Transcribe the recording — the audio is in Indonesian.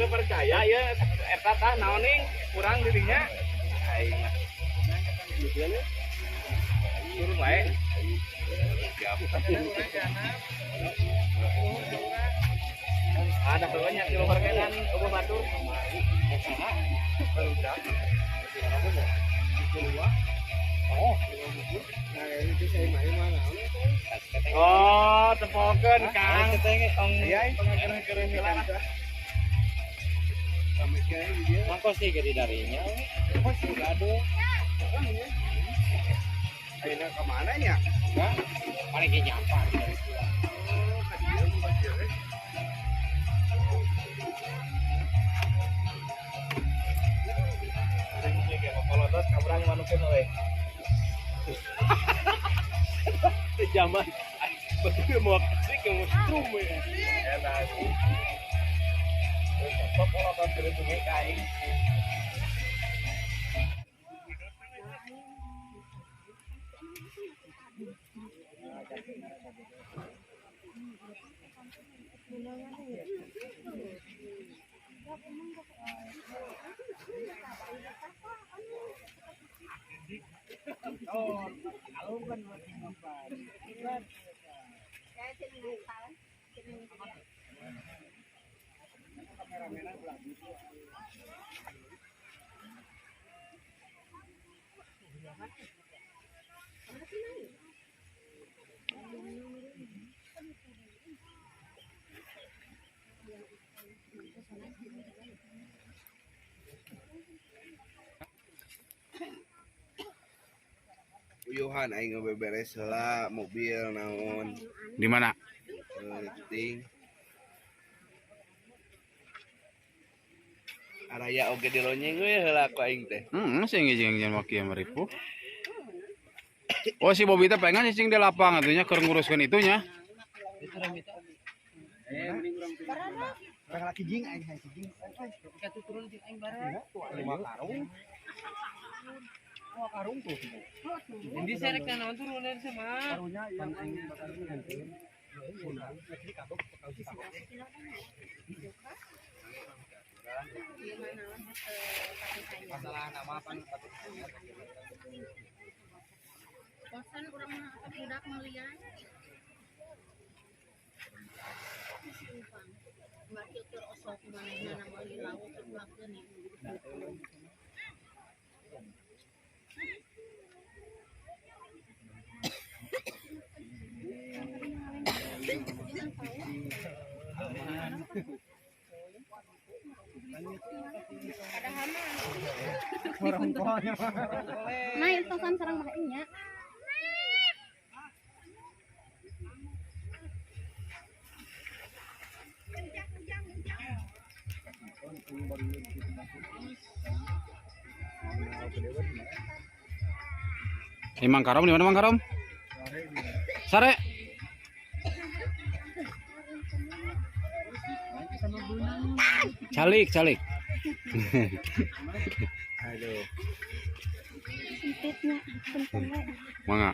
Percaya ya eta tah naon ning kurang dirinya. Turun wae. Ada pokoknya kilo hargaan eueuh batur. Barudak. Oh, tepokeun Kang. Pengen-pengen heula. Mangkos sih gede darinya. Aduh. Ayeuna ka mana nya? Enggak. Paling ge nyampar dari tua. Kalau kabrang manukeun we. Zaman betul mau kasih ke strum ya. Enak. Kalau kan terus kain. Uyuhan aing ngebeberes heula mobil naon. Di mana? Ting. Araya oge dilonyeng we heula ku aing teh. Sing jeung maki maripu. Oh si Bobi teh pengen cicing di lapang atunya keur nguruskeun itunya. Barang laki jing aing hai jing. Katu turun jing aing barang. Lima karung. Karung tuh. Jadi saya kan naon turun dari sama. Karunya yang aing bakal nganteun. Masalah nama apa? Bosan urang mah budak melian. Mati keur osok manehna meuli laut ulangkeun nih. Ada hama. Orang tuanya. Nah, itu kan sareng makanya. Mang Karom di mana Mang Karom? Sare. Calik. Aduh. Sempitnya, sempitnya. Mangga.